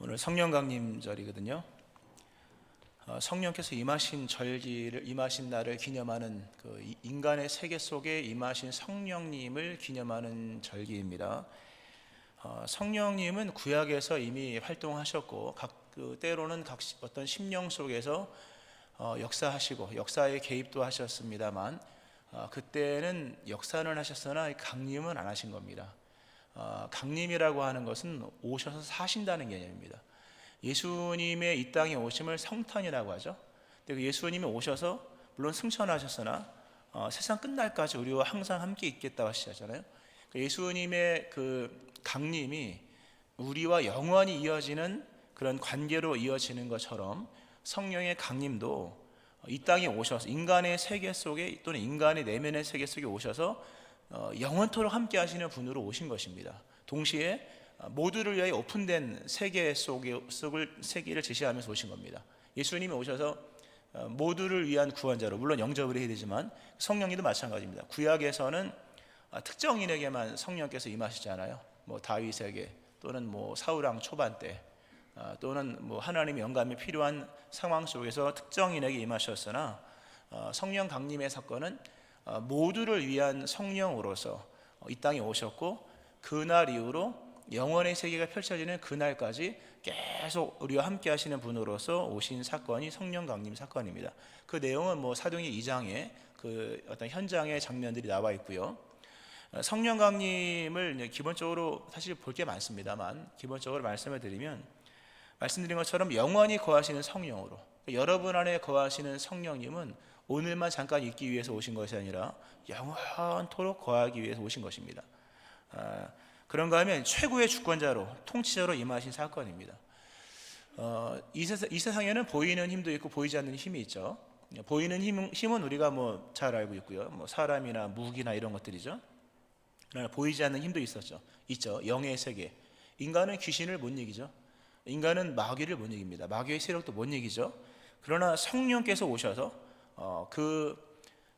오늘 성령 강림절이거든요. 성령께서 임하신 날을 기념하는 그 인간의 세계 속에 임하신 성령님을 기념하는 절기입니다. 성령님은 구약에서 이미 활동하셨고 때로는 어떤 심령 속에서 역사하시고 역사에 개입도 하셨습니다만 그때는 역사는 하셨으나 강림은 안 하신 겁니다. 강림이라고 하는 것은 오셔서 사신다는 개념입니다. 예수님의 이 땅에 오심을 성탄이라고 하죠. 근데 예수님이 오셔서 물론 승천하셨으나 세상 끝날까지 우리와 항상 함께 있겠다고 하시잖아요. 예수님의 그 강림이 우리와 영원히 이어지는 그런 관계로 이어지는 것처럼 성령의 강림도 이 땅에 오셔서 인간의 세계 속에 또는 인간의 내면의 세계 속에 오셔서 영원토록 함께 하시는 분으로 오신 것입니다. 동시에 모두를 위하여 오픈된 세계를 제시하면서 오신 겁니다. 예수님이 오셔서 모두를 위한 구원자로, 물론 영접을 해야 되지만 성령님도 마찬가지입니다. 구약에서는 특정인에게만 성령께서 임하시잖아요. 다윗에게 또는 사울왕 초반 때 또는 하나님의 영감이 필요한 상황 속에서 특정인에게 임하셨으나 성령 강림의 사건은 모두를 위한 성령으로서 이 땅에 오셨고 그날 이후로 영원의 세계가 펼쳐지는 그날까지 계속 우리와 함께 하시는 분으로서 오신 사건이 성령 강림 사건입니다. 그 내용은 사도행전 2장에 그 어떤 현장의 장면들이 나와 있고요. 성령 강림을 기본적으로 사실 볼 게 많습니다만 기본적으로 말씀을 드리면 말씀드린 것처럼 영원히 거하시는 성령으로, 여러분 안에 거하시는 성령님은 오늘만 잠깐 있기 위해서 오신 것이 아니라 영원토록 거하기 위해서 오신 것입니다. 그런가 하면 최고의 주권자로, 통치자로 임하신 사건입니다. 이 세상에는 보이는 힘도 있고 보이지 않는 힘이 있죠. 보이는 힘은 우리가 잘 알고 있고요. 사람이나 무기나 이런 것들이죠. 그러나 보이지 않는 힘도 있죠. 영의 세계. 인간은 귀신을 못 이기죠. 인간은 마귀를 못 이깁니다. 마귀의 세력도 못 이기죠. 그러나 성령께서 오셔서 그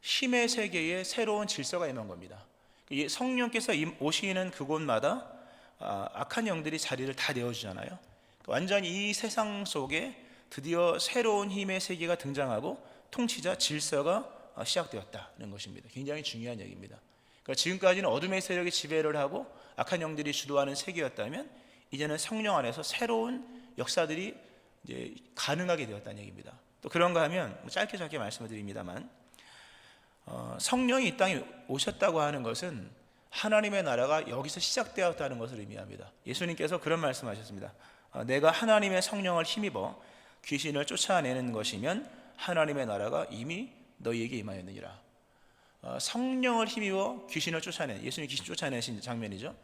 힘의 세계에 새로운 질서가 임한 겁니다. 성령께서 오시는 그곳마다 악한 영들이 자리를 다 내어주잖아요. 완전히 이 세상 속에 드디어 새로운 힘의 세계가 등장하고 통치자 질서가 시작되었다는 것입니다. 굉장히 중요한 얘기입니다. 그러니까 지금까지는 어둠의 세력이 지배를 하고 악한 영들이 주도하는 세계였다면 이제는 성령 안에서 새로운 역사들이 이제 가능하게 되었다는 얘기입니다. 또 그런가 하면 짧게 말씀을 드립니다만 성령이 이 땅에 오셨다고 하는 것은 하나님의 나라가 여기서 시작되었다는 것을 의미합니다. 예수님께서 그런 말씀하셨습니다. 내가 하나님의 성령을 힘입어 귀신을 쫓아내는 것이면 하나님의 나라가 이미 너희에게 임하였느니라. 성령을 힘입어 귀신을 쫓아내는, 예수님이 귀신 쫓아내신 장면이죠.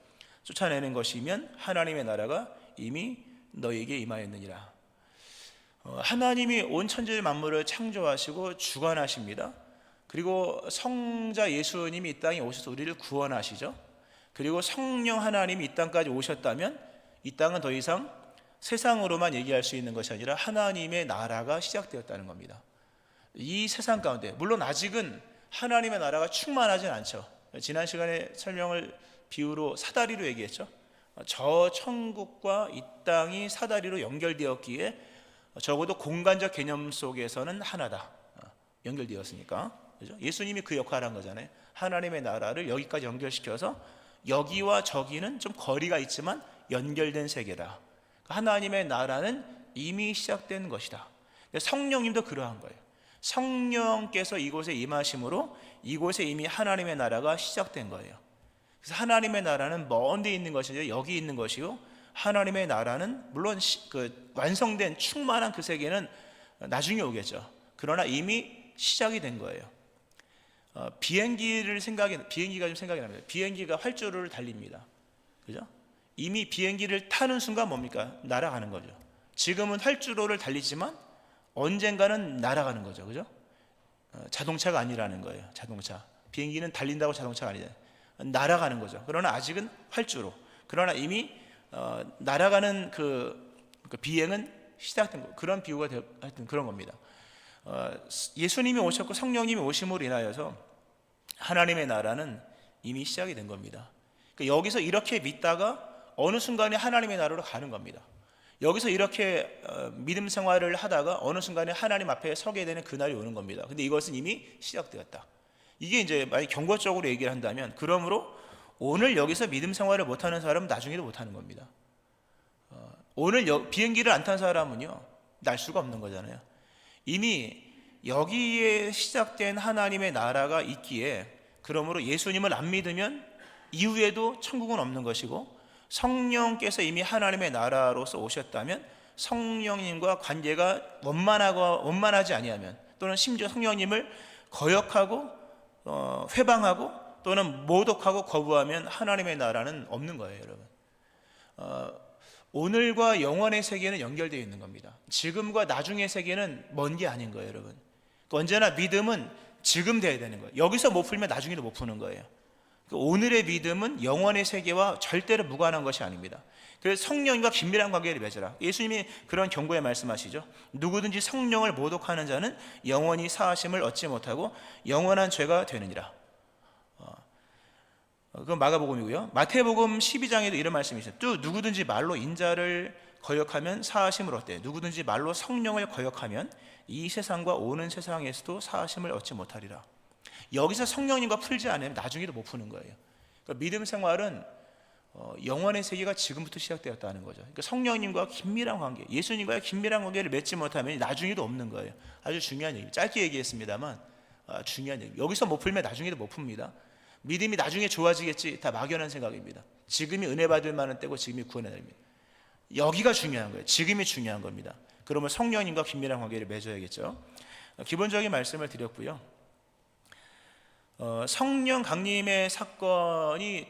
쫓아내는 것이면 하나님의 나라가 이미 너희에게 임하였느니라. 하나님이 온 천지 만물을 창조하시고 주관하십니다. 그리고 성자 예수님이 이 땅에 오셔서 우리를 구원하시죠. 그리고 성령 하나님이 이 땅까지 오셨다면 이 땅은 더 이상 세상으로만 얘기할 수 있는 것이 아니라 하나님의 나라가 시작되었다는 겁니다. 이 세상 가운데 물론 아직은 하나님의 나라가 충만하진 않죠. 지난 시간에 비유로 사다리로 얘기했죠. 저 천국과 이 땅이 사다리로 연결되었기에 적어도 공간적 개념 속에서는 하나다. 연결되었으니까. 그죠? 예수님이 그 역할을 한 거잖아요. 하나님의 나라를 여기까지 연결시켜서 여기와 저기는 좀 거리가 있지만 연결된 세계다. 하나님의 나라는 이미 시작된 것이다. 성령님도 그러한 거예요. 성령께서 이곳에 임하심으로 이곳에 이미 하나님의 나라가 시작된 거예요. 그래서 하나님의 나라는 먼 데 있는 것이 아니라 여기 있는 것이요, 하나님의 나라는 물론 완성된 충만한 그 세계는 나중에 오겠죠. 그러나 이미 시작이 된 거예요. 비행기가 좀 생각이 납니다. 비행기가 활주로를 달립니다. 그죠? 이미 비행기를 타는 순간 뭡니까? 날아가는 거죠. 지금은 활주로를 달리지만 언젠가는 날아가는 거죠. 그죠? 자동차가 아니라는 거예요. 자동차. 비행기는 달린다고 자동차가 아니잖아요. 날아가는 거죠. 그러나 아직은 활주로. 그러나 이미 날아가는 그 비행은 시작된 거. 그런 비유가 하여튼 그런 겁니다. 예수님이 오셨고 성령님이 오심으로 인하여서 하나님의 나라는 이미 시작이 된 겁니다. 그러니까 여기서 이렇게 믿다가 어느 순간에 하나님의 나라로 가는 겁니다. 여기서 이렇게 믿음 생활을 하다가 어느 순간에 하나님 앞에 서게 되는 그날이 오는 겁니다. 근데 이것은 이미 시작되었다. 이게 이제 만약 경고적으로 얘기를 한다면, 그러므로 오늘 여기서 믿음 생활을 못하는 사람은 나중에도 못하는 겁니다. 오늘 비행기를 안 탄 사람은요, 날 수가 없는 거잖아요. 이미 여기에 시작된 하나님의 나라가 있기에, 그러므로 예수님을 안 믿으면 이후에도 천국은 없는 것이고, 성령께서 이미 하나님의 나라로서 오셨다면 성령님과 관계가 원만하지 아니하면, 또는 심지어 성령님을 거역하고 회방하고 또는 모독하고 거부하면 하나님의 나라는 없는 거예요, 여러분. 오늘과 영원의 세계는 연결되어 있는 겁니다. 지금과 나중의 세계는 먼 게 아닌 거예요, 여러분. 언제나 믿음은 지금 돼야 되는 거예요. 여기서 못 풀면 나중에도 못 푸는 거예요. 오늘의 믿음은 영원의 세계와 절대로 무관한 것이 아닙니다. 그래서 성령과 긴밀한 관계를 맺어라. 예수님이 그런 경고에 말씀하시죠. 누구든지 성령을 모독하는 자는 영원히 사하심을 얻지 못하고 영원한 죄가 되느니라. 그건 마가복음이고요. 마태복음 12장에도 이런 말씀이 있어요. 또 누구든지 말로 인자를 거역하면 사하심을 얻되 누구든지 말로 성령을 거역하면 이 세상과 오는 세상에서도 사하심을 얻지 못하리라. 여기서 성령님과 풀지 않으면 나중에도 못 푸는 거예요. 그러니까 믿음 생활은 영원의 세계가 지금부터 시작되었다는 거죠. 그러니까 성령님과 긴밀한 관계, 예수님과의 긴밀한 관계를 맺지 못하면 나중에도 없는 거예요. 아주 중요한 얘기. 짧게 얘기했습니다만 중요한 얘기. 여기서 못 풀면 나중에도 못 풉니다. 믿음이 나중에 좋아지겠지, 다 막연한 생각입니다. 지금이 은혜 받을 만한 때고 지금이 구원의 날입니다. 여기가 중요한 거예요. 지금이 중요한 겁니다. 그러면 성령님과 긴밀한 관계를 맺어야겠죠. 기본적인 말씀을 드렸고요. 성령 강림의 사건이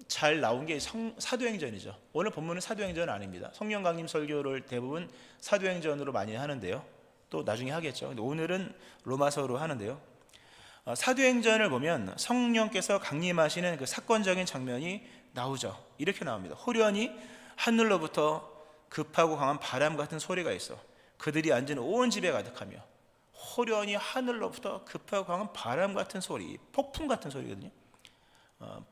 잘 나온 게 사도행전이죠. 오늘 본문은 사도행전은 아닙니다. 성령 강림 설교를 대부분 사도행전으로 많이 하는데요. 또 나중에 하겠죠. 근데 오늘은 로마서로 하는데요. 사도행전을 보면 성령께서 강림하시는 그 사건적인 장면이 나오죠. 이렇게 나옵니다. 호련히 하늘로부터 급하고 강한 바람 같은 소리가 있어 그들이 앉은 온 집에 가득하며. 호련히 하늘로부터 급하고 강한 바람 같은 소리, 폭풍 같은 소리거든요.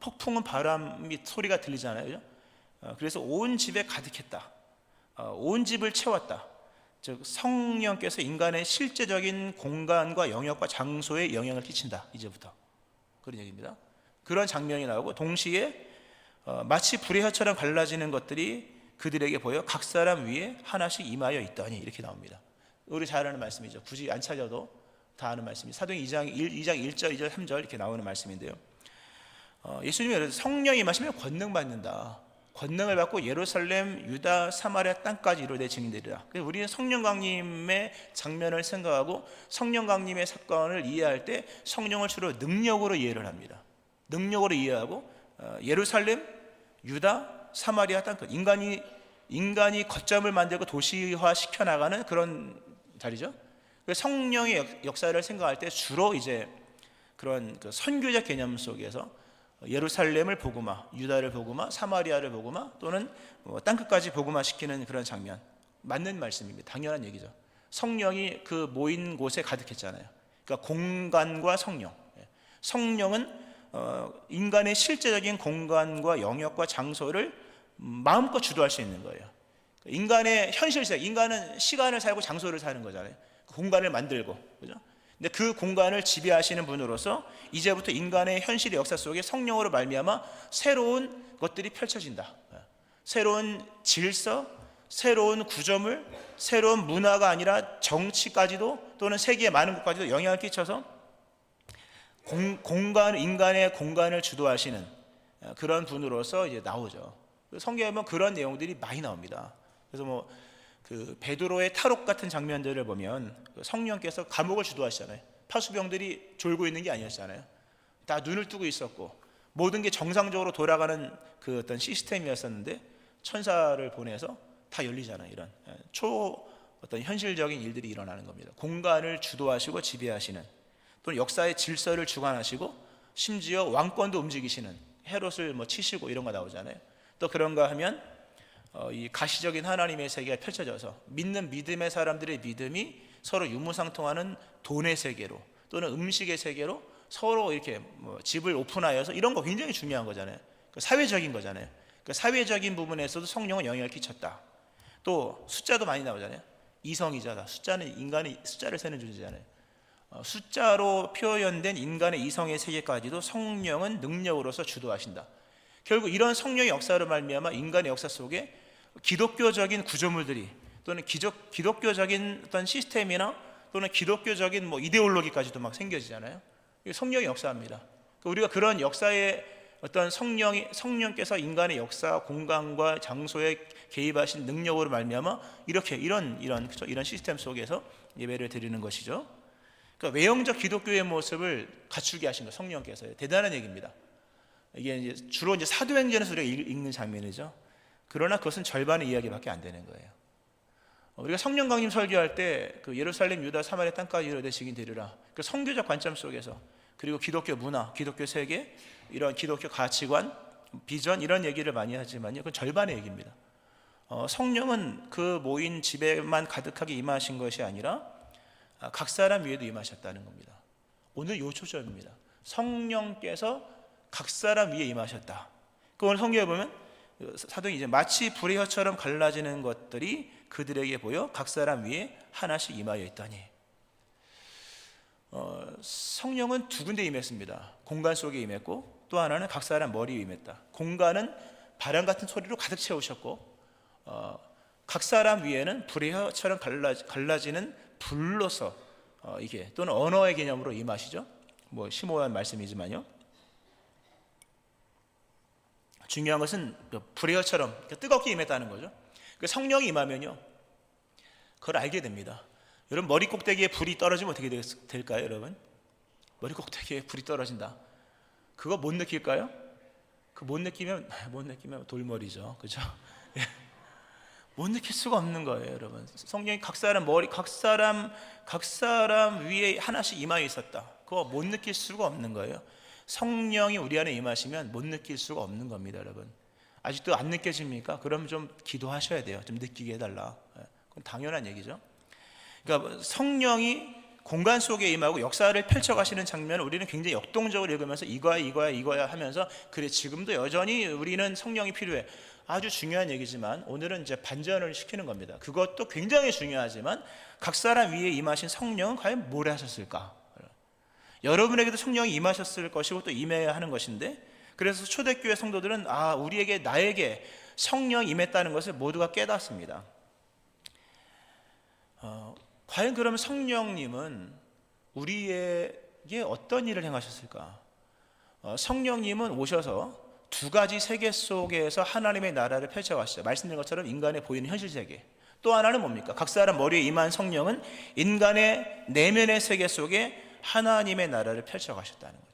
폭풍은 바람 및 소리가 들리잖아요, 그죠? 그래서 온 집에 가득했다. 온 집을 채웠다. 즉 성령께서 인간의 실제적인 공간과 영역과 장소에 영향을 끼친다. 이제부터 그런 얘기입니다. 그런 장면이 나오고 동시에 마치 불의 혀처럼 갈라지는 것들이 그들에게 보여 각 사람 위에 하나씩 임하여 있더니, 이렇게 나옵니다. 우리 잘 아는 말씀이죠. 굳이 안 찾아도 다 아는 말씀이 사도행 2장 1절, 2절, 3절 이렇게 나오는 말씀인데요. 예수님이 성령이 임하시면 권능 받는다. 권능을 받고 예루살렘, 유다, 사마리아 땅까지 이르되 증인되리라. 그래서 우리는 성령 강림의 장면을 생각하고 성령 강림의 사건을 이해할 때 성령을 주로 능력으로 이해를 합니다. 능력으로 이해하고 예루살렘, 유다, 사마리아 땅까지 인간이 거점을 만들고 도시화 시켜나가는 그런 자리죠. 성령의 역사를 생각할 때 주로 이제 그런 선교적 개념 속에서 예루살렘을 복음화, 유다를 복음화, 사마리아를 복음화, 또는 땅끝까지 복음화 시키는 그런 장면, 맞는 말씀입니다. 당연한 얘기죠. 성령이 그 모인 곳에 가득했잖아요. 그러니까 공간과 성령. 성령은 인간의 실제적인 공간과 영역과 장소를 마음껏 주도할 수 있는 거예요. 인간의 현실세, 인간은 시간을 살고 장소를 사는 거잖아요. 공간을 만들고, 그죠? 근데 그 공간을 지배하시는 분으로서 이제부터 인간의 현실의 역사 속에 성령으로 말미암아 새로운 것들이 펼쳐진다. 새로운 질서, 새로운 구조물, 새로운 문화가 아니라 정치까지도 또는 세계의 많은 곳까지도 영향을 끼쳐서 인간의 공간을 주도하시는 그런 분으로서 이제 나오죠. 성경에 보면 그런 내용들이 많이 나옵니다. 그래서 베드로의 탈옥 같은 장면들을 보면 성령께서 감옥을 주도하시잖아요. 파수병들이 졸고 있는 게 아니었잖아요. 다 눈을 뜨고 있었고 모든 게 정상적으로 돌아가는 그 어떤 시스템이었었는데 천사를 보내서 다 열리잖아요. 이런 어떤 현실적인 일들이 일어나는 겁니다. 공간을 주도하시고 지배하시는, 또는 역사의 질서를 주관하시고 심지어 왕권도 움직이시는, 헤롯을 치시고 이런 거 나오잖아요. 또 그런가 하면 이 가시적인 하나님의 세계가 펼쳐져서 믿음의 사람들의 믿음이 서로 유무상통하는 돈의 세계로 또는 음식의 세계로 서로 이렇게 집을 오픈하여서, 이런 거 굉장히 중요한 거잖아요. 사회적인 거잖아요. 사회적인 부분에서도 성령은 영향을 끼쳤다. 또 숫자도 많이 나오잖아요. 이성이자다. 숫자는 인간의 숫자를 세는 존재잖아요. 숫자로 표현된 인간의 이성의 세계까지도 성령은 능력으로서 주도하신다. 결국 이런 성령의 역사로 말미암아 인간의 역사 속에 기독교적인 구조물들이 또는 기독교적인 어떤 시스템이나 또는 기독교적인 이데올로기까지도 막 생겨지잖아요. 이게 성령의 역사입니다. 우리가 그런 역사에 어떤 성령께서 인간의 역사, 공간과 장소에 개입하신 능력으로 말미암아 이렇게 이런 시스템 속에서 예배를 드리는 것이죠. 그러니까 외형적 기독교의 모습을 갖추게 하신 거 성령께서요. 대단한 얘기입니다. 이게 이제 주로 사도행전에서 우리가 읽는 장면이죠. 그러나 그것은 절반의 이야기밖에 안 되는 거예요. 우리가 성령 강림 설교할 때 그 예루살렘, 유다, 사마리아 땅까지 이르되 되리라. 그 성교적 관점 속에서 그리고 기독교 문화, 기독교 세계, 이런 기독교 가치관, 비전 이런 얘기를 많이 하지만요. 그건 절반의 얘기입니다. 성령은 그 모인 집에만 가득하게 임하신 것이 아니라 각 사람 위에도 임하셨다는 겁니다. 오늘 요 초점입니다. 성령께서 각 사람 위에 임하셨다. 그 오늘 성경에 보면 사도행전 이제 마치 불의 혀처럼 갈라지는 것들이 그들에게 보여 각 사람 위에 하나씩 임하여 있다니. 성령은 두 군데 임했습니다. 공간 속에 임했고 또 하나는 각 사람 머리에 임했다. 공간은 바람 같은 소리로 가득 채우셨고 각 사람 위에는 불의 혀처럼 갈라지는 불로서 이게 또는 언어의 개념으로 임하시죠. 심오한 말씀이지만요. 중요한 것은 불의 혀처럼 뜨겁게 임했다는 거죠. 성령이 임하면요, 그걸 알게 됩니다. 여러분 머리 꼭대기에 불이 떨어지면 어떻게 될까요? 여러분 머리 꼭대기에 불이 떨어진다. 그거 못 느낄까요? 못 느끼면 돌머리죠, 그죠? 못 느낄 수가 없는 거예요, 여러분. 성령이 각 사람 위에 하나씩 임하여 있었다. 그거 못 느낄 수가 없는 거예요. 성령이 우리 안에 임하시면 못 느낄 수가 없는 겁니다, 여러분. 아직도 안 느껴집니까? 그럼 좀 기도하셔야 돼요. 좀 느끼게 해달라. 그건 당연한 얘기죠. 그러니까 성령이 공간 속에 임하고 역사를 펼쳐가시는 장면을 우리는 굉장히 역동적으로 읽으면서 이거야 하면서 그래 지금도 여전히 우리는 성령이 필요해. 아주 중요한 얘기지만 오늘은 이제 반전을 시키는 겁니다. 그것도 굉장히 중요하지만 각 사람 위에 임하신 성령은 과연 뭘 하셨을까? 여러분에게도 성령이 임하셨을 것이고 또 임해야 하는 것인데, 그래서 초대교회 성도들은 나에게 성령이 임했다는 것을 모두가 깨닫습니다. 과연 그러면 성령님은 우리에게 어떤 일을 행하셨을까? 성령님은 오셔서 두 가지 세계 속에서 하나님의 나라를 펼쳐가시죠. 말씀드린 것처럼 인간의 보이는 현실 세계, 또 하나는 뭡니까? 각 사람 머리에 임한 성령은 인간의 내면의 세계 속에 하나님의 나라를 펼쳐가셨다는 거죠.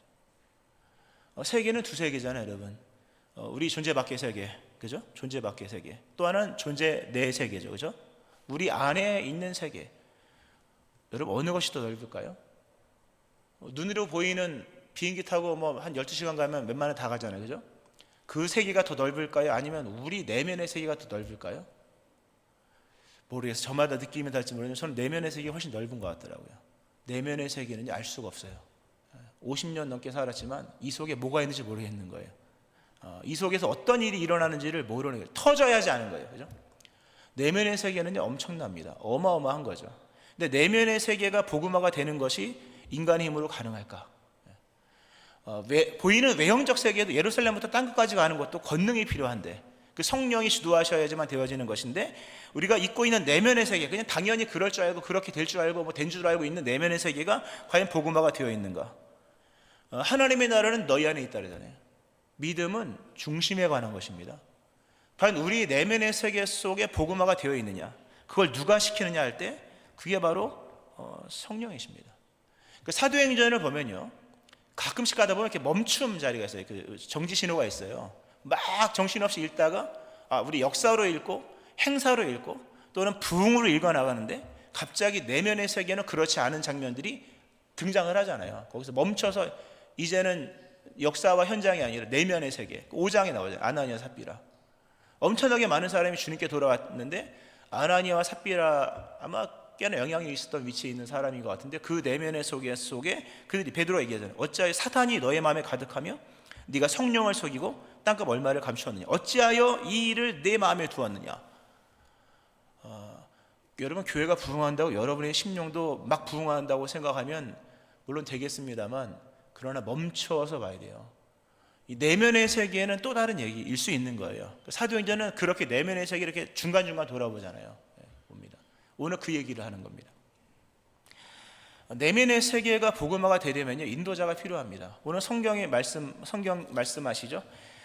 세계는 두 세계잖아요, 여러분. 우리 존재 밖의 세계, 그죠? 존재 밖의 세계. 또 하나는 존재 내 세계죠, 그죠? 우리 안에 있는 세계. 여러분 어느 것이 더 넓을까요? 눈으로 보이는 비행기 타고 한 12시간 가면 웬만하면 다 가잖아요, 그죠? 그 세계가 더 넓을까요? 아니면 우리 내면의 세계가 더 넓을까요? 모르겠어요. 저마다 느낌이 다를지 모르겠는데 저는 내면의 세계가 훨씬 넓은 것 같더라고요. 내면의 세계는 알 수가 없어요. 50년 넘게 살았지만 이 속에 뭐가 있는지 모르겠는 거예요. 이 속에서 어떤 일이 일어나는지를 모르는 거예요. 터져야 하지 않은 거예요, 그죠? 내면의 세계는 엄청납니다. 어마어마한 거죠. 근데 내면의 세계가 복음화가 되는 것이 인간의 힘으로 가능할까? 보이는 외형적 세계도 예루살렘부터 땅 끝까지 가는 것도 권능이 필요한데 그 성령이 주도하셔야지만 되어지는 것인데, 우리가 잊고 있는 내면의 세계, 그냥 당연히 그럴 줄 알고 그렇게 될 줄 알고 된 줄 알고 있는 내면의 세계가 과연 복음화가 되어 있는가? 하나님의 나라는 너희 안에 있다 그러잖아요. 믿음은 중심에 관한 것입니다. 과연 우리 내면의 세계 속에 복음화가 되어 있느냐, 그걸 누가 시키느냐 할 때 그게 바로 성령이십니다. 그 사도행전을 보면요, 가끔씩 가다 보면 이렇게 멈춤 자리가 있어요. 그 정지 신호가 있어요. 막 정신없이 읽다가 우리 역사로 읽고 행사로 읽고 또는 부흥으로 읽어 나가는데 갑자기 내면의 세계는 그렇지 않은 장면들이 등장을 하잖아요. 거기서 멈춰서 이제는 역사와 현장이 아니라 내면의 세계, 5장에 나오죠. 아나니아 삽비라. 엄청나게 많은 사람이 주님께 돌아왔는데 아나니아와 삽비라 아마 꽤나 영향이 있었던 위치에 있는 사람인 것 같은데, 그 내면의 속에 그들이 베드로가 얘기하잖아요. 어찌하여 사탄이 너의 마음에 가득하며 네가 성령을 속이고 땅값 얼마를 감추었느냐? 어찌하여 이 일을 내 마음에 두었느냐? 여러분 교회가 부흥한다고 여러분의 심령도 막 부흥한다고 생각하면 물론 되겠습니다만, 그러나 멈춰서 봐야 돼요. 이 내면의 세계에는 또 다른 얘기일 수 있는 거예요. 사도행전은 그렇게 내면의 세계 이렇게 중간중간 돌아보잖아요. 봅니다. 오늘 그 얘기를 하는 겁니다. 내면의 세계가 복음화가 되려면요, 인도자가 필요합니다. 오늘 성경 말씀하시죠.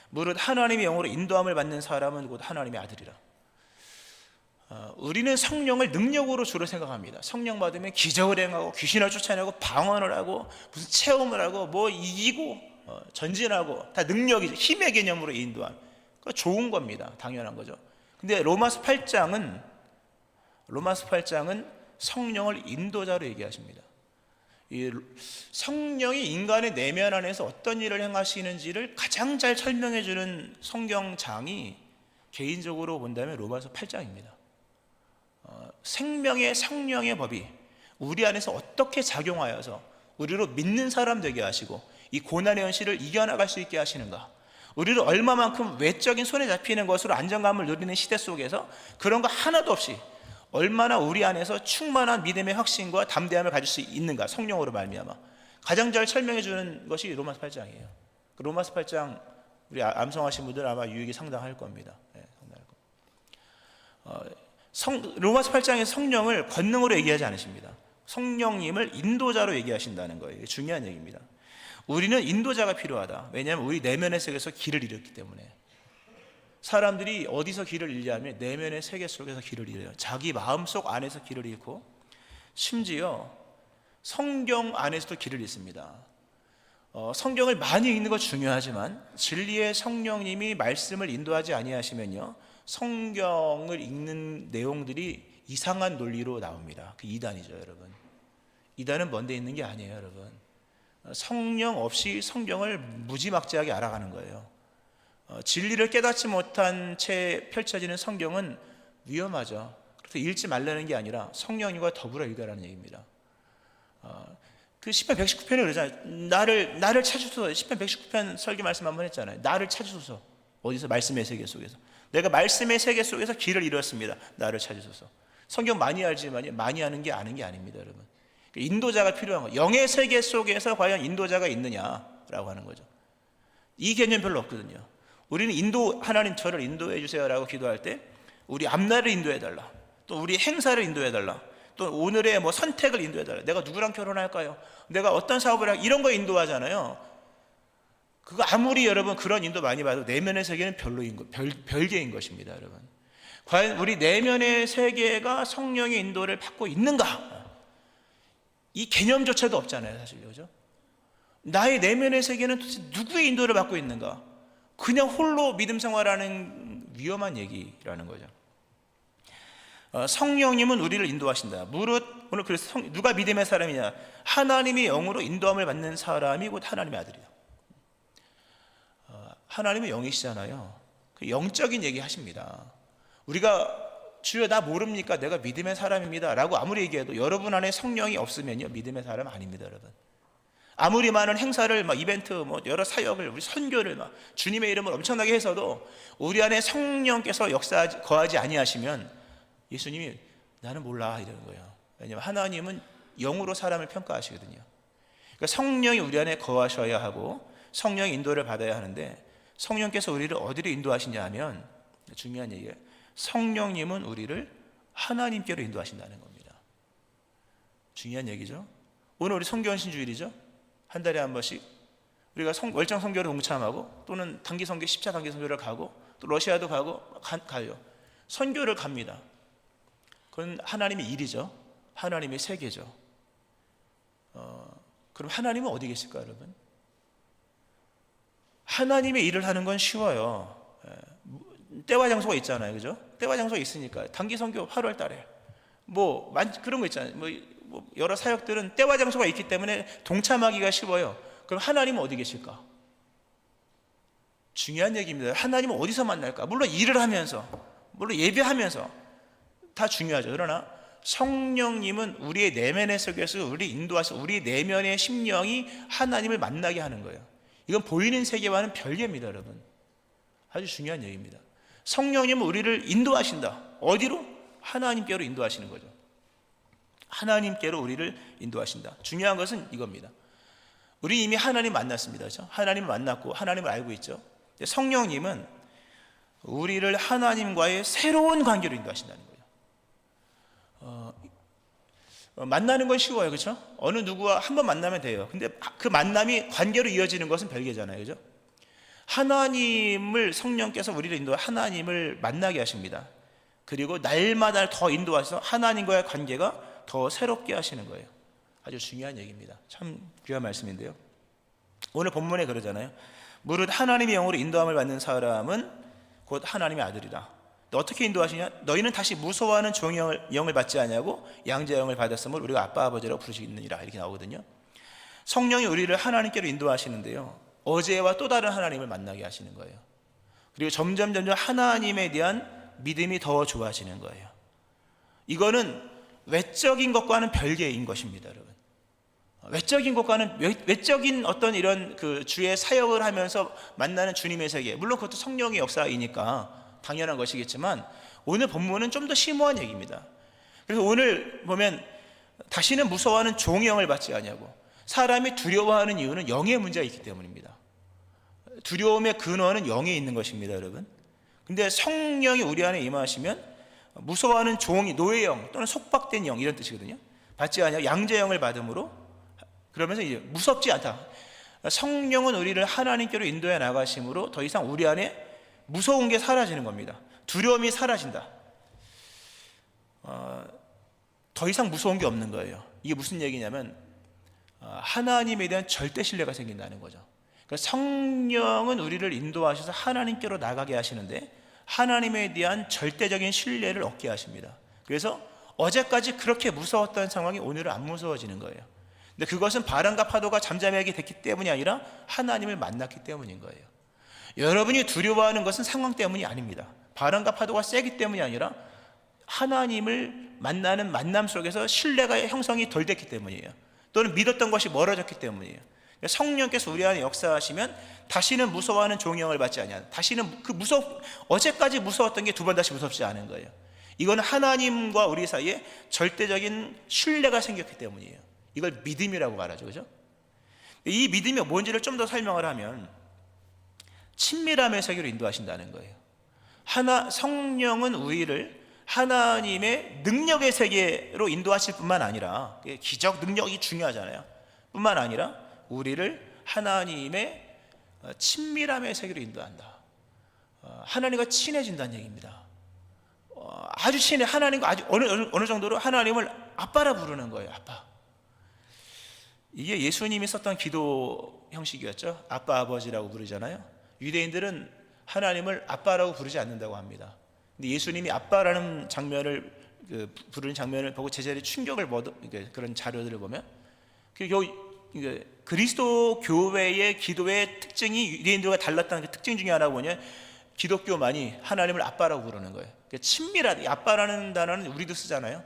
무릇 하나님의 영으로 인도함을 받는 사람은 곧 하나님의 아들이라. 우리는 성령을 능력으로 주로 생각합니다. 성령 받으면 기적을 행하고 귀신을 쫓아내고 방언을 하고 무슨 체험을 하고 뭐 이기고 전진하고, 다 능력이죠. 힘의 개념으로 인도함. 그거 좋은 겁니다. 당연한 거죠. 근데 로마서 8장은 성령을 인도자로 얘기하십니다. 이 성령이 인간의 내면 안에서 어떤 일을 행하시는지를 가장 잘 설명해 주는 성경장이 개인적으로 본다면 로마서 8장입니다. 생명의 성령의 법이 우리 안에서 어떻게 작용하여서 우리로 믿는 사람 되게 하시고 이 고난의 현실을 이겨나갈 수 있게 하시는가, 우리를 얼마만큼 외적인 손에 잡히는 것으로 안정감을 누리는 시대 속에서 그런 거 하나도 없이 얼마나 우리 안에서 충만한 믿음의 확신과 담대함을 가질 수 있는가, 성령으로 말미암아 가장 잘 설명해 주는 것이 로마서 8장이에요. 그 로마서 8장 우리 암송하신 분들 아마 유익이 상당할 겁니다. 로마서 8장의 성령을 권능으로 얘기하지 않으십니다. 성령님을 인도자로 얘기하신다는 거예요. 중요한 얘기입니다. 우리는 인도자가 필요하다. 왜냐하면 우리 내면의 세계에서 길을 잃었기 때문에. 사람들이 어디서 길을 잃냐면 내면의 세계 속에서 길을 잃어요. 자기 마음속 안에서 길을 잃고, 심지어 성경 안에서도 길을 잃습니다. 성경을 많이 읽는 거 중요하지만 진리의 성령님이 말씀을 인도하지 아니하시면요, 성경을 읽는 내용들이 이상한 논리로 나옵니다. 그 이단이죠, 여러분. 이단은 먼데 있는 게 아니에요, 여러분. 성령 없이 성경을 무지막지하게 알아가는 거예요. 진리를 깨닫지 못한 채 펼쳐지는 성경은 위험하죠. 그래서 읽지 말라는 게 아니라 성령님과 더불어 읽으라는 얘기입니다. 그 시편 119편에 그러잖아요. 나를 찾으소서. 시편 119편 설교 말씀 한번 했잖아요. 나를 찾으소서. 어디서? 말씀의 세계 속에서. 내가 말씀의 세계 속에서 길을 잃었습니다. 나를 찾으소서. 성경 많이 알지만 많이 아는 게 아는 게 아닙니다, 여러분. 인도자가 필요한 거예요. 영의 세계 속에서 과연 인도자가 있느냐라고 하는 거죠. 이 개념 별로 없거든요. 우리는 하나님 저를 인도해 주세요라고 기도할 때 우리 앞날을 인도해 달라, 또 우리 행사를 인도해 달라, 또 오늘의 뭐 선택을 인도해 달라, 내가 누구랑 결혼할까요, 내가 어떤 사업을 할까, 이런 거 인도하잖아요. 그거 아무리 여러분 그런 인도 많이 받아도 내면의 세계는 별개인 것입니다, 여러분. 과연 우리 내면의 세계가 성령의 인도를 받고 있는가? 이 개념조차도 없잖아요, 사실. 그죠? 나의 내면의 세계는 도대체 누구의 인도를 받고 있는가? 그냥 홀로 믿음 생활하는 위험한 얘기라는 거죠. 성령님은 우리를 인도하신다. 무릇, 오늘 그래서 누가 믿음의 사람이냐? 하나님의 영으로 인도함을 받는 사람이 곧 하나님의 아들이다. 하나님은 영이시잖아요. 그 영적인 얘기 하십니다. 우리가 주여 나 모릅니까? 내가 믿음의 사람입니다 라고 아무리 얘기해도 여러분 안에 성령이 없으면요, 믿음의 사람 아닙니다, 여러분. 아무리 많은 행사를, 이벤트, 여러 사역을, 우리 선교를 주님의 이름을 엄청나게 해서도 우리 안에 성령께서 거하지 아니하시면 예수님이 나는 몰라 이러는 거예요. 왜냐하면 하나님은 영으로 사람을 평가하시거든요. 그러니까 성령이 우리 안에 거하셔야 하고 성령의 인도를 받아야 하는데, 성령께서 우리를 어디로 인도하시냐 하면 중요한 얘기예요. 성령님은 우리를 하나님께로 인도하신다는 겁니다. 중요한 얘기죠. 오늘 우리 성교헌신 주일이죠. 한 달에 한 번씩 우리가 월정 선교를 동참하고, 또는 단기 선교, 10차 단기 선교를 가고, 또 러시아도 가요. 선교를 갑니다. 그건 하나님의 일이죠. 하나님의 세계죠. 그럼 하나님은 어디 계실까요, 여러분? 하나님의 일을 하는 건 쉬워요. 때와 장소가 있잖아요, 그죠? 때와 장소가 있으니까 단기 선교 8월 달에 그런 거 있잖아요. 여러 사역들은 때와 장소가 있기 때문에 동참하기가 쉬워요. 그럼 하나님은 어디 계실까? 중요한 얘기입니다. 하나님은 어디서 만날까? 물론 일을 하면서, 물론 예배하면서 다 중요하죠. 그러나 성령님은 우리의 내면의 속에서 우리 인도하셔 우리 내면의 심령이 하나님을 만나게 하는 거예요. 이건 보이는 세계와는 별개입니다, 여러분. 아주 중요한 얘기입니다. 성령님은 우리를 인도하신다. 어디로? 하나님께로 인도하시는 거죠. 하나님께로 우리를 인도하신다. 중요한 것은 이겁니다. 우리 이미 하나님 만났습니다. 그렇죠? 하나님을 만났고 하나님을 알고 있죠. 성령님은 우리를 하나님과의 새로운 관계로 인도하신다는 거예요. 만나는 건 쉬워요. 그렇죠? 어느 누구와 한번 만나면 돼요. 근데 그 만남이 관계로 이어지는 것은 별개잖아요. 그렇죠? 하나님을 성령께서 우리를 인도해 하나님을 만나게 하십니다. 그리고 날마다 더 인도하셔서 하나님과의 관계가 더 새롭게 하시는 거예요. 아주 중요한 얘기입니다. 참 귀한 말씀인데요. 오늘 본문에 그러잖아요. 무릇 하나님의 영으로 인도함을 받는 사람은 곧 하나님의 아들이다. 어떻게 인도하시냐? 너희는 다시 무서워하는 종의 영을 받지 아니하고 양자의 영을 받았으므로 우리가 아빠 아버지라고 부르시느니라. 이렇게 나오거든요. 성령이 우리를 하나님께로 인도하시는데요, 어제와 또 다른 하나님을 만나게 하시는 거예요. 그리고 점점 하나님에 대한 믿음이 더 좋아지는 거예요. 이거는 외적인 것과는 별개인 것입니다, 여러분. 외적인 것과는 외적인 어떤 이런 그 주의 사역을 하면서 만나는 주님의 세계, 물론 그것도 성령의 역사이니까 당연한 것이겠지만 오늘 본문은 좀 더 심오한 얘기입니다. 그래서 오늘 보면 다시는 무서워하는 종의 영을 받지 아니하고, 사람이 두려워하는 이유는 영의 문제가 있기 때문입니다. 두려움의 근원은 영에 있는 것입니다, 여러분. 근데 성령이 우리 안에 임하시면 무서워하는 종이 노예영 또는 속박된 영 이런 뜻이거든요. 받지 아니하고 양자의 영을 받음으로, 그러면서 이제 무섭지 않다. 성령은 우리를 하나님께로 인도해 나가심으로 더 이상 우리 안에 무서운 게 사라지는 겁니다. 두려움이 사라진다. 더 이상 무서운 게 없는 거예요. 이게 무슨 얘기냐면 하나님에 대한 절대 신뢰가 생긴다는 거죠. 그러니까 성령은 우리를 인도하셔서 하나님께로 나가게 하시는데 하나님에 대한 절대적인 신뢰를 얻게 하십니다. 그래서 어제까지 그렇게 무서웠던 상황이 오늘은 안 무서워지는 거예요. 근데 그것은 바람과 파도가 잠잠하게 됐기 때문이 아니라 하나님을 만났기 때문인 거예요. 여러분이 두려워하는 것은 상황 때문이 아닙니다. 바람과 파도가 세기 때문이 아니라 하나님을 만나는 만남 속에서 신뢰가 형성이 덜 됐기 때문이에요. 또는 믿었던 것이 멀어졌기 때문이에요. 성령께서 우리 안에 역사하시면 다시는 무서워하는 종영을 받지 아니하는, 다시는 어제까지 무서웠던 게 두 번 다시 무섭지 않은 거예요. 이건 하나님과 우리 사이에 절대적인 신뢰가 생겼기 때문이에요. 이걸 믿음이라고 말하죠. 그죠? 이 믿음이 뭔지를 좀 더 설명을 하면 친밀함의 세계로 인도하신다는 거예요. 성령은 우리를 하나님의 능력의 세계로 인도하실 뿐만 아니라, 기적 능력이 중요하잖아요. 뿐만 아니라 우리를 하나님의 친밀함의 세계로 인도한다. 하나님과 친해진다는 얘기입니다. 아주 친해. 하나님과 아주 어느 정도로 하나님을 아빠라 부르는 거예요. 아빠. 이게 예수님이 썼던 기도 형식이었죠. 아빠 아버지라고 부르잖아요. 유대인들은 하나님을 아빠라고 부르지 않는다고 합니다. 근데 예수님이 아빠라는 장면을 부르는 장면을 보고 제자들이 충격을 그런 자료들을 보면 그리스도 교회의 기도의 특징이 유대인들과 달랐다는 그 특징 중에 하나가 뭐냐, 기독교만이 하나님을 아빠라고 부르는 거예요. 친밀하다. 아빠라는 단어는 우리도 쓰잖아요.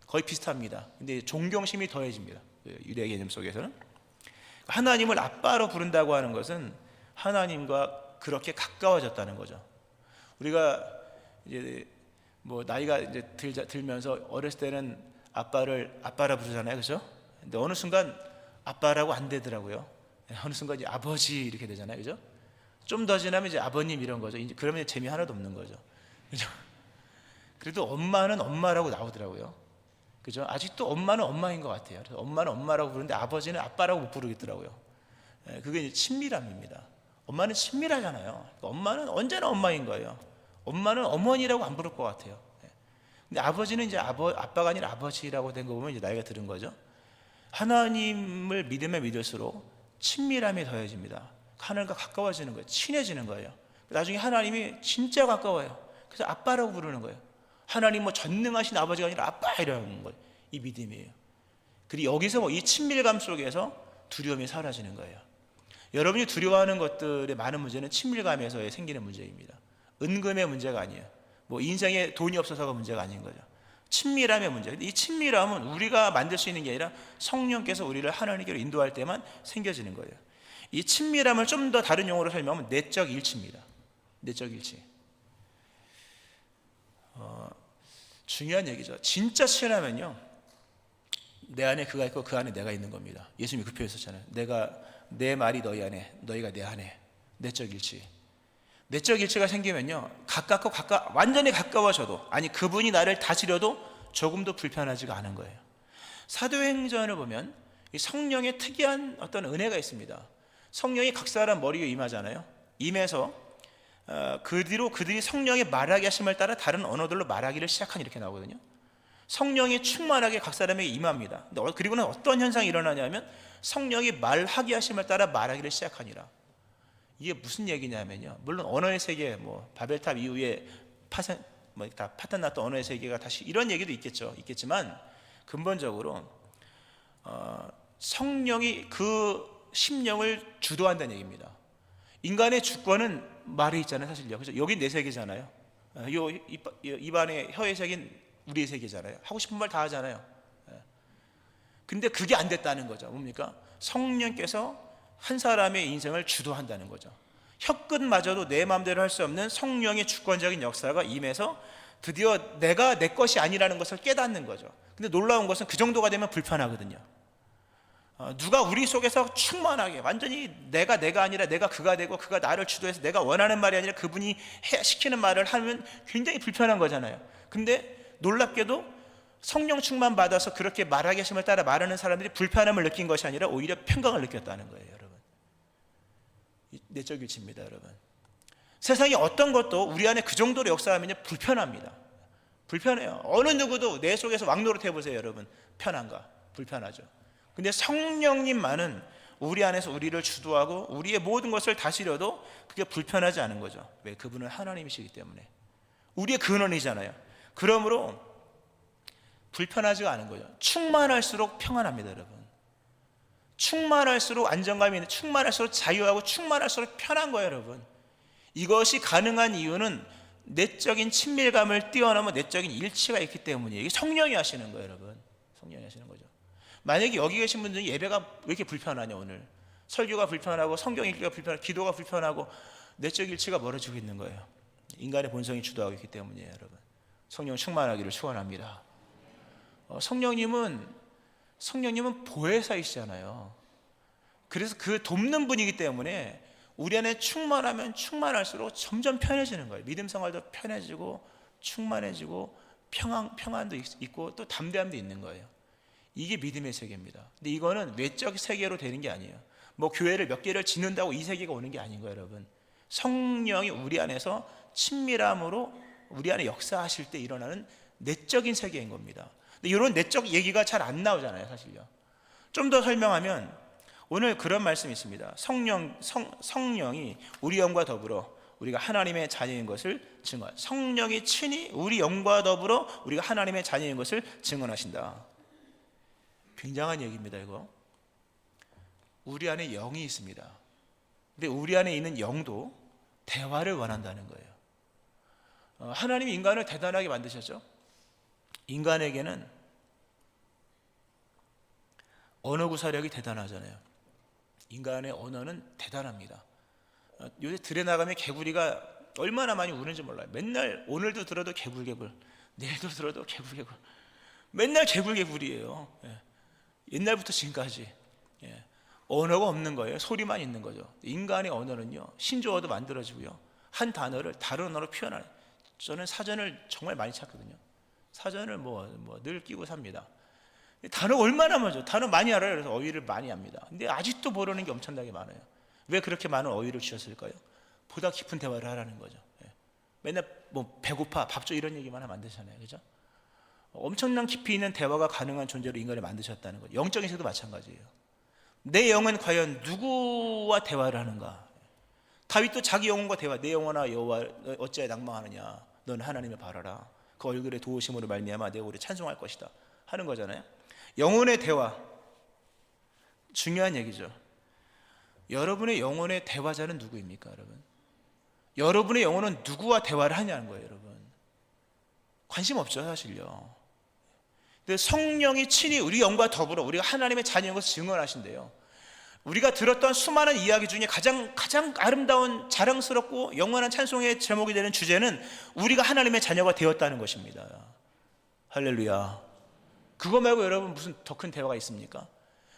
거의 비슷합니다. 근데 존경심이 더해집니다. 유대 개념 속에서는 하나님을 아빠로 부른다고 하는 것은 하나님과 그렇게 가까워졌다는 거죠. 우리가 이제 뭐 나이가 이제 들면서 어렸을 때는 아빠라 부르잖아요, 그렇죠? 근데 어느 순간 아빠라고 안 되더라고요. 어느 순간 이제 아버지 이렇게 되잖아요, 그렇죠? 좀 더 지나면 이제 아버님 이런 거죠. 이제 그러면 재미 하나도 없는 거죠, 그렇죠? 그래도 엄마는 엄마라고 나오더라고요, 그죠? 아직도 엄마는 엄마인 것 같아요. 그래서 엄마는 엄마라고 부르는데 아버지는 아빠라고 못 부르겠더라고요. 그게 이제 친밀함입니다. 엄마는 친밀하잖아요. 그러니까 엄마는 언제나 엄마인 거예요. 엄마는 어머니라고 안 부를 것 같아요. 근데 아버지는 이제 아빠가 아니라 아버지라고 된 거 보면 이제 나이가 들은 거죠. 하나님을 믿으면 믿을수록 친밀함이 더해집니다. 하나님과 가까워지는 거예요. 친해지는 거예요. 나중에 하나님이 진짜 가까워요. 그래서 아빠라고 부르는 거예요. 하나님 뭐 전능하신 아버지가 아니라 아빠 이라는 거예요. 이 믿음이에요. 그리고 여기서 이 친밀감 속에서 두려움이 사라지는 거예요. 여러분이 두려워하는 것들의 많은 문제는 친밀감에서 생기는 문제입니다. 은금의 문제가 아니에요. 뭐 인생에 돈이 없어서가 문제가 아닌 거죠. 친밀함의 문제. 근데 이 친밀함은 우리가 만들 수 있는 게 아니라 성령께서 우리를 하나님께로 인도할 때만 생겨지는 거예요. 이 친밀함을 좀 더 다른 용어로 설명하면 내적 일치입니다. 내적 일치. 중요한 얘기죠. 진짜 친하면요, 내 안에 그가 있고 그 안에 내가 있는 겁니다. 예수님이 그 표현 썼잖아요. 내 말이 너희 안에, 너희가 내 안에. 내적 일치. 내적 일치가 생기면요, 완전히 가까워져도, 아니 그분이 나를 다스려도 조금도 불편하지가 않은 거예요. 사도행전을 보면 이 성령의 특이한 어떤 은혜가 있습니다. 성령이 각 사람 머리 위에 임하잖아요. 임해서 그 뒤로 그들이 성령의 말하게 하심을 따라 다른 언어들로 말하기를 시작한, 이렇게 나오거든요. 성령이 충만하게 각 사람에게 임합니다. 그리고는 어떤 현상이 일어나냐면 성령이 말하게 하심을 따라 말하기를 시작하니라. 이게 무슨 얘기냐면요, 물론 언어의 세계, 바벨탑 이후에 파탄 났던 언어의 세계가 다시 이런 얘기도 있겠지만 근본적으로 성령이 그 심령을 주도한다는 얘기입니다. 인간의 주권은 말에 있잖아요, 사실요. 그죠? 여긴 내 세계잖아요. 입안의 혀의 세계는 우리의 세계잖아요. 하고 싶은 말 다 하잖아요. 근데 그게 안 됐다는 거죠. 뭡니까? 성령께서 한 사람의 인생을 주도한다는 거죠. 혀끝마저도 내 마음대로 할 수 없는 성령의 주권적인 역사가 임해서 드디어 내가 내 것이 아니라는 것을 깨닫는 거죠. 근데 놀라운 것은 그 정도가 되면 불편하거든요. 누가 우리 속에서 충만하게 완전히 내가 아니라 내가 그가 되고 그가 나를 주도해서 내가 원하는 말이 아니라 그분이 시키는 말을 하면 굉장히 불편한 거잖아요. 근데 놀랍게도 성령 충만 받아서 그렇게 말하게 하심을 따라 말하는 사람들이 불편함을 느낀 것이 아니라 오히려 평강을 느꼈다는 거예요, 여러분. 내적 일치입니다, 여러분. 세상에 어떤 것도 우리 안에 그 정도로 역사하면 불편합니다. 불편해요. 어느 누구도 내 속에서 왕노릇 해보세요, 여러분. 편한가? 불편하죠. 근데 성령님만은 우리 안에서 우리를 주도하고 우리의 모든 것을 다스려도 그게 불편하지 않은 거죠. 왜? 그분은 하나님이시기 때문에. 우리의 근원이잖아요. 그러므로 불편하지가 않은 거죠. 충만할수록 평안합니다, 여러분. 충만할수록 안정감이 있는, 충만할수록 자유하고 충만할수록 편한 거예요, 여러분. 이것이 가능한 이유는 내적인 친밀감을 뛰어넘어 내적인 일치가 있기 때문이에요. 이게 성령이 하시는 거예요, 여러분. 성령이 하시는 거죠. 만약에 여기 계신 분들은 예배가 왜 이렇게 불편하냐, 오늘 설교가 불편하고 성경 읽기가 불편하고 기도가 불편하고 내적 일치가 멀어지고 있는 거예요. 인간의 본성이 주도하고 있기 때문이에요, 여러분. 성령 충만하기를 축원합니다. 성령님은 보혜사이시잖아요. 그래서 그 돕는 분이기 때문에 우리 안에 충만하면 충만할수록 점점 편해지는 거예요. 믿음 생활도 편해지고 충만해지고 평안도 있고 또 담대함도 있는 거예요. 이게 믿음의 세계입니다. 근데 이거는 외적 세계로 되는 게 아니에요. 교회를 몇 개를 짓는다고 이 세계가 오는 게 아닌 거예요, 여러분. 성령이 우리 안에서 친밀함으로 우리 안에 역사하실 때 일어나는 내적인 세계인 겁니다. 근데 이런 내적 얘기가 잘 안 나오잖아요, 사실요. 좀 더 설명하면 오늘 그런 말씀이 있습니다. 성령이 우리 영과 더불어 우리가 하나님의 자녀인 것을 증언. 성령이 친히 우리 영과 더불어 우리가 하나님의 자녀인 것을 증언하신다. 굉장한 얘기입니다, 이거. 우리 안에 영이 있습니다. 근데 우리 안에 있는 영도 대화를 원한다는 거예요. 하나님이 인간을 대단하게 만드셨죠. 인간에게는 언어 구사력이 대단하잖아요. 인간의 언어는 대단합니다. 요새 들에 나가면 개구리가 얼마나 많이 우는지 몰라요. 맨날 오늘도 들어도 개굴개굴, 내일도 들어도 개굴개굴, 맨날 개굴개굴이에요. 옛날부터 지금까지. 언어가 없는 거예요. 소리만 있는 거죠. 인간의 언어는요, 신조어도 만들어지고요, 한 단어를 다른 언어로 표현하는. 저는 사전을 정말 많이 찾거든요. 사전을 늘 끼고 삽니다. 단어 얼마나 많죠. 단어 많이 알아요. 그래서 어휘를 많이 합니다. 근데 아직도 모르는 게 엄청나게 많아요. 왜 그렇게 많은 어휘를 주셨을까요? 보다 깊은 대화를 하라는 거죠. 맨날 배고파, 밥 줘, 이런 얘기만 하면 안 되잖아요, 그죠? 엄청난 깊이 있는 대화가 가능한 존재로 인간을 만드셨다는 거죠. 영적인 세계도 마찬가지예요. 내 영은 과연 누구와 대화를 하는가? 다윗도 자기 영혼과 대화. 내 영혼아 여호와 어찌하여 낭망하느냐? 넌 하나님을 바라라. 그 얼굴의 도우심으로 말미암아 내가 우리 찬송할 것이다 하는 거잖아요. 영혼의 대화, 중요한 얘기죠. 여러분의 영혼의 대화자는 누구입니까, 여러분? 여러분의 영혼은 누구와 대화를 하냐는 거예요, 여러분. 관심 없죠, 사실요. 근데 성령이 친히 우리 영과 더불어 우리가 하나님의 자녀인 것을 증언하신대요. 우리가 들었던 수많은 이야기 중에 가장 아름다운, 자랑스럽고 영원한 찬송의 제목이 되는 주제는 우리가 하나님의 자녀가 되었다는 것입니다. 할렐루야. 그거 말고 여러분 무슨 더 큰 대화가 있습니까?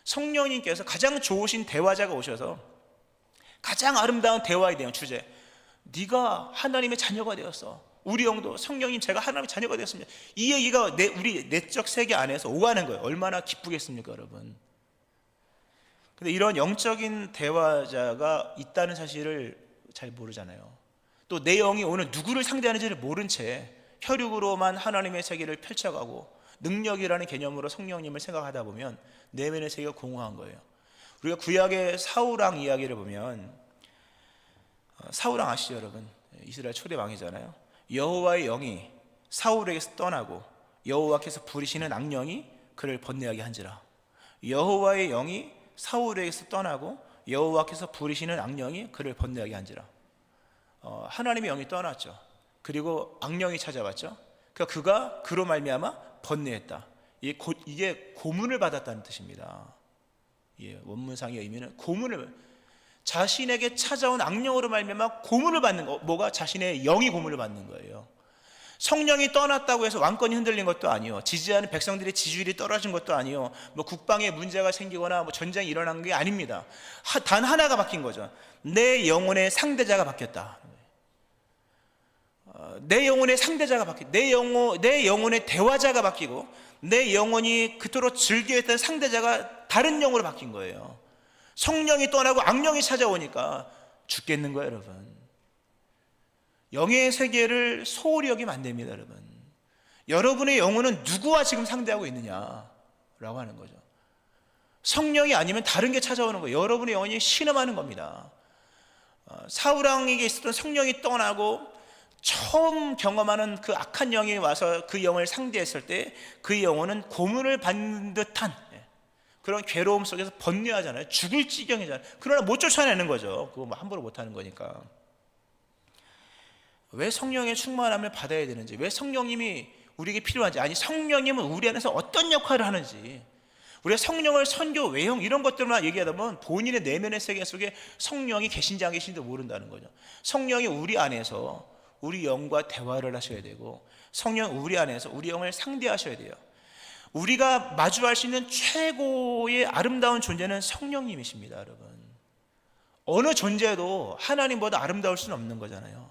성령님께서 가장 좋으신 대화자가 오셔서 가장 아름다운 대화에 대한 주제, 네가 하나님의 자녀가 되었어. 우리 영도 성령님 제가 하나님의 자녀가 되었습니다. 이 얘기가 우리 내적 세계 안에서 오가는 거예요. 얼마나 기쁘겠습니까 여러분. 근데 이런 영적인 대화자가 있다는 사실을 잘 모르잖아요. 또 내 영이 오늘 누구를 상대하는지를 모른 채 혈육으로만 하나님의 세계를 펼쳐가고 능력이라는 개념으로 성령님을 생각하다 보면 내면의 세계가 공허한 거예요. 우리가 구약의 사울왕 이야기를 보면, 사울왕 아시죠 여러분? 이스라엘 초대 왕이잖아요. 여호와의 영이 사울에게서 떠나고 여호와께서 부리시는 악령이 그를 번뇌하게 한지라. 여호와의 영이 사울에게서 떠나고 여호와께서 부리시는 악령이 그를 번뇌하게 한지라. 하나님의 영이 떠났죠. 그리고 악령이 찾아왔죠. 그러니까 그가 그로 말미암아 번뇌했다. 이게 고문을 받았다는 뜻입니다. 원문상의 의미는 고문을, 자신에게 찾아온 악령으로 말미암아 고문을 받는 거, 뭐가 자신의 영이 고문을 받는 거예요. 성령이 떠났다고 해서 왕권이 흔들린 것도 아니요, 지지하는 백성들의 지지율이 떨어진 것도 아니요, 뭐 국방에 문제가 생기거나 뭐 전쟁이 일어난 게 아닙니다. 단 하나가 바뀐 거죠. 내 영혼의 상대자가 바뀌었다. 내 영혼의 상대자가 바뀌고 내 영혼의 대화자가 바뀌고 내 영혼이 그토록 즐겨했던 상대자가 다른 영으로 바뀐 거예요. 성령이 떠나고 악령이 찾아오니까 죽겠는 거예요 여러분. 영의 세계를 소홀히 여기면 안 됩니다 여러분. 여러분의 영혼은 누구와 지금 상대하고 있느냐라고 하는 거죠. 성령이 아니면 다른 게 찾아오는 거예요. 여러분의 영혼이 신음하는 겁니다. 사울왕에게 있었던 성령이 떠나고 처음 경험하는 그 악한 영이 와서 그 영을 상대했을 때 그 영혼은 고문을 받는 듯한 그런 괴로움 속에서 번뇌하잖아요. 죽을 지경이잖아요. 그러나 못 쫓아내는 거죠. 그거 뭐 함부로 못하는 거니까. 왜 성령의 충만함을 받아야 되는지, 왜 성령님이 우리에게 필요한지, 아니 성령님은 우리 안에서 어떤 역할을 하는지, 우리가 성령을 선교, 외형 이런 것들만 얘기하다 보면 본인의 내면의 세계 속에 성령이 계신지 안 계신지도 모른다는 거죠. 성령이 우리 안에서 우리 영과 대화를 하셔야 되고, 성령 우리 안에서 우리 영을 상대하셔야 돼요. 우리가 마주할 수 있는 최고의 아름다운 존재는 성령님이십니다 여러분. 어느 존재도 하나님보다 아름다울 수는 없는 거잖아요.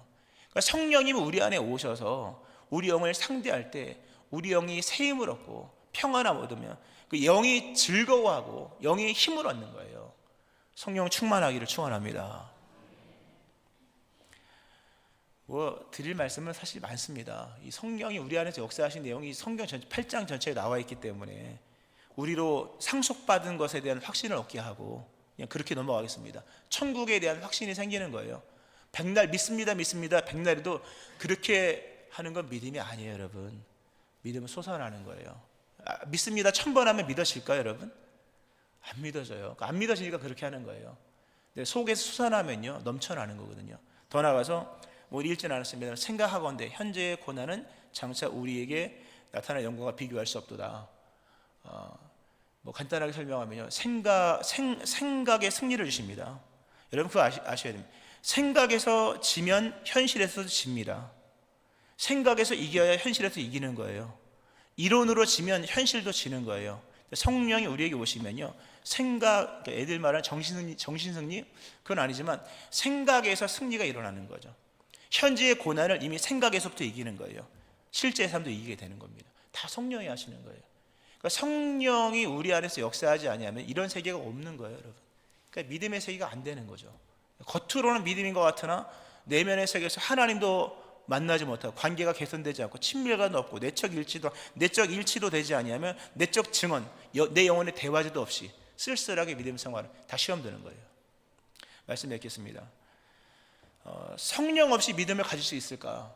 그러니까 성령님이 우리 안에 오셔서 우리 영을 상대할 때 우리 영이 새 힘을 얻고 평안함을 얻으면 그 영이 즐거워하고 영이 힘을 얻는 거예요. 성령 충만하기를 축원합니다. 드릴 말씀은 사실 많습니다. 이 성령이 우리 안에서 역사하신 내용이 성경 8장 전체에 나와 있기 때문에 우리로 상속받은 것에 대한 확신을 얻게 하고 그냥 그렇게 넘어가겠습니다. 천국에 대한 확신이 생기는 거예요. 백날 믿습니다 백날에도 그렇게 하는 건 믿음이 아니에요 여러분. 믿음은 솟아나는 거예요. 믿습니다 1000번 하면 믿어질까요 여러분? 안 믿어져요. 안 믿어지니까 그렇게 하는 거예요. 근데 속에서 솟아나면요 넘쳐나는 거거든요. 더 나아가서 뭐 읽지는 않았습니다. 생각하건대 현재의 고난은 장차 우리에게 나타날 영광과 비교할 수 없도다. 뭐 간단하게 설명하면요, 생각의 승리를 주십니다. 여러분 그거 아셔야 됩니다. 생각에서 지면 현실에서도 집니다. 생각에서 이겨야 현실에서 이기는 거예요. 이론으로 지면 현실도 지는 거예요. 성령이 우리에게 오시면요, 생각, 애들 말하는 정신승리 그건 아니지만 생각에서 승리가 일어나는 거죠. 현재의 고난을 이미 생각에서부터 이기는 거예요. 실제의 삶도 이기게 되는 겁니다. 다 성령이 하시는 거예요. 그러니까 성령이 우리 안에서 역사하지 않으면 이런 세계가 없는 거예요 여러분. 그러니까 믿음의 세계가 안 되는 거죠. 겉으로는 믿음인 것 같으나 내면의 세계에서 하나님도 만나지 못하고 관계가 개선되지 않고 친밀감도 없고 내적 일치도 되지 아니하면 내적 증언, 내 영혼의 대화제도 없이 쓸쓸하게 믿음 생활을 다 시험 드는 거예요. 말씀 맺겠습니다. 성령 없이 믿음을 가질 수 있을까?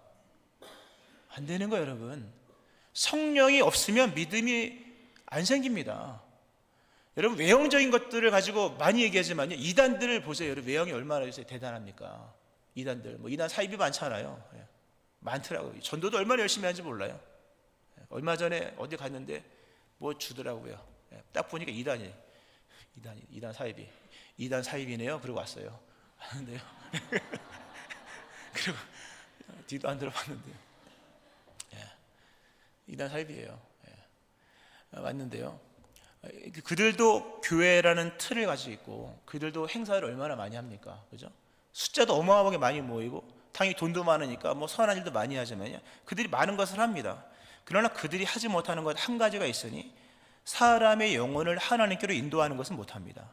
안 되는 거예요 여러분. 성령이 없으면 믿음이 안 생깁니다. 여러분 외형적인 것들을 가지고 많이 얘기하지만요, 이단들을 보세요. 여러분 외형이 얼마나 대단합니까? 이단들, 뭐 이단 사입이 많잖아요. 많더라고요. 전도도 얼마나 열심히 하는지 몰라요. 얼마 전에 어디 갔는데 뭐 주더라고요. 딱 보니까 이단 사입이네요. 그러고 왔어요. 하는데요. 그리고 뒤도 안 들어봤는데요. 이단 사입이에요. 맞는데요. 그들도 교회라는 틀을 가지고 있고 그들도 행사를 얼마나 많이 합니까? 그죠? 숫자도 어마어마하게 많이 모이고 당연히 돈도 많으니까 뭐 선한 일도 많이 하지만요. 그들이 많은 것을 합니다. 그러나 그들이 하지 못하는 것 한 가지가 있으니 사람의 영혼을 하나님께로 인도하는 것은 못합니다.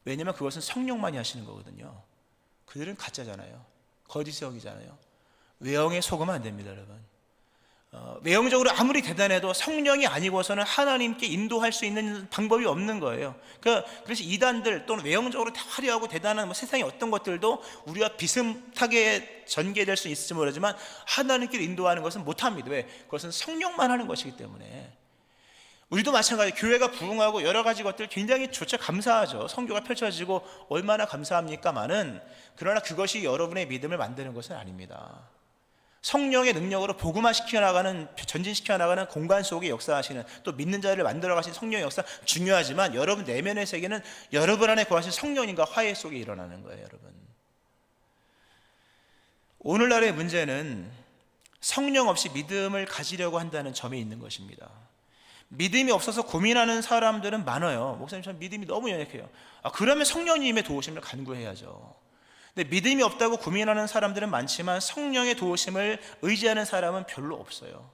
왜냐하면 그것은 성령만이 하시는 거거든요. 그들은 가짜잖아요. 거짓의 영이잖아요. 외형에 속으면 안 됩니다, 여러분. 외형적으로 아무리 대단해도 성령이 아니고서는 하나님께 인도할 수 있는 방법이 없는 거예요. 그래서 이단들 또는 외형적으로 화려하고 대단한 뭐 세상의 어떤 것들도 우리와 비슷하게 전개될 수 있을지 모르지만 하나님께 인도하는 것은 못합니다. 왜? 그것은 성령만 하는 것이기 때문에. 우리도 마찬가지, 교회가 부흥하고 여러 가지 것들 굉장히 좋죠. 감사하죠. 선교가 펼쳐지고 얼마나 감사합니까마는, 그러나 그것이 여러분의 믿음을 만드는 것은 아닙니다. 성령의 능력으로 복음화 시켜나가는, 전진시켜 나가는 공간 속에 역사하시는, 또 믿는 자를 만들어 가신 성령의 역사 중요하지만, 여러분 내면의 세계는 여러분 안에 거하신 성령님과 화해 속에 일어나는 거예요. 여러분, 오늘날의 문제는 성령 없이 믿음을 가지려고 한다는 점에 있는 것입니다. 믿음이 없어서 고민하는 사람들은 많아요. 목사님, 전 믿음이 너무 연약해요. 그러면 성령님의 도우심을 간구해야죠. 근데 믿음이 없다고 고민하는 사람들은 많지만 성령의 도우심을 의지하는 사람은 별로 없어요.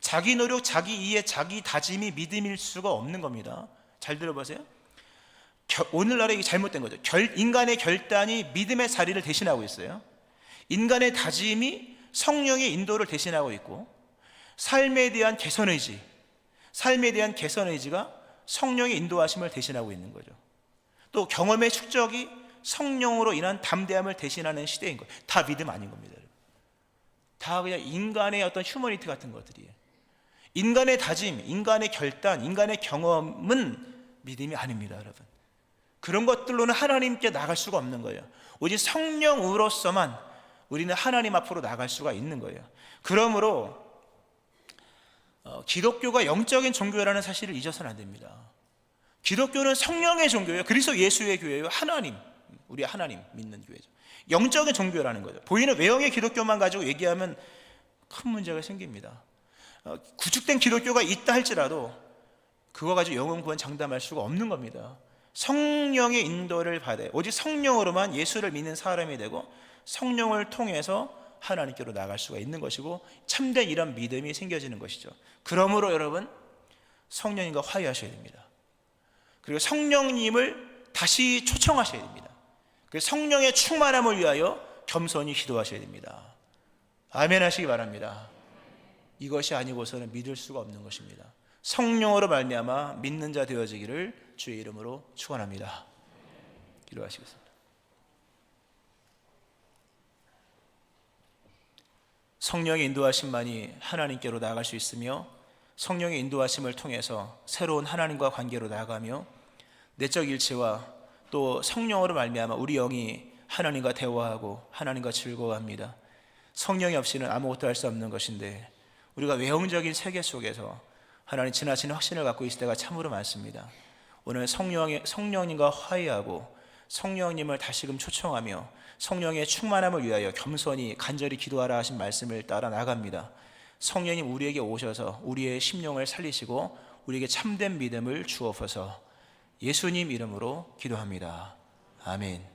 자기 노력, 자기 이해, 자기 다짐이 믿음일 수가 없는 겁니다. 잘 들어보세요. 오늘날에 이게 잘못된 거죠. 인간의 결단이 믿음의 자리를 대신하고 있어요. 인간의 다짐이 성령의 인도를 대신하고 있고, 삶에 대한 개선 의지가 성령의 인도하심을 대신하고 있는 거죠. 또 경험의 축적이 성령으로 인한 담대함을 대신하는 시대인 거예요. 다 믿음 아닌 겁니다. 다 그냥 인간의 어떤 휴머니티 같은 것들이에요. 인간의 다짐, 인간의 결단, 인간의 경험은 믿음이 아닙니다, 여러분. 그런 것들로는 하나님께 나갈 수가 없는 거예요. 오직 성령으로서만 우리는 하나님 앞으로 나갈 수가 있는 거예요. 그러므로 기독교가 영적인 종교라는 사실을 잊어서는 안 됩니다. 기독교는 성령의 종교예요. 그리스도 예수의 교회예요. 우리 하나님 믿는 교회죠. 영적인 종교라는 거죠. 보이는 외형의 기독교만 가지고 얘기하면 큰 문제가 생깁니다. 구축된 기독교가 있다 할지라도 그거 가지고 영혼 구원 장담할 수가 없는 겁니다. 성령의 인도를 받아요. 오직 성령으로만 예수를 믿는 사람이 되고 성령을 통해서 하나님께로 나갈 수가 있는 것이고, 참된 이런 믿음이 생겨지는 것이죠. 그러므로 여러분, 성령님과 화해하셔야 됩니다. 그리고 성령님을 다시 초청하셔야 됩니다. 그래서 성령의 충만함을 위하여 겸손히 기도하셔야 됩니다. 아멘 하시기 바랍니다. 이것이 아니고서는 믿을 수가 없는 것입니다. 성령으로 말미암아 믿는 자 되어지기를 주의 이름으로 축원합니다. 기도하시겠습니다. 성령의 인도하심만이 하나님께로 나아갈 수 있으며, 성령의 인도하심을 통해서 새로운 하나님과 관계로 나아가며, 내적 일치와 또 성령으로 말미암아 우리 영이 하나님과 대화하고 하나님과 즐거워합니다. 성령이 없이는 아무것도 할 수 없는 것인데, 우리가 외형적인 세계 속에서 하나님 지나치는 확신을 갖고 있을 때가 참으로 많습니다. 오늘 성령님과 화해하고 성령님을 다시금 초청하며 성령의 충만함을 위하여 겸손히 간절히 기도하라 하신 말씀을 따라 나갑니다. 성령님 우리에게 오셔서 우리의 심령을 살리시고 우리에게 참된 믿음을 주옵소서. 예수님 이름으로 기도합니다. 아멘.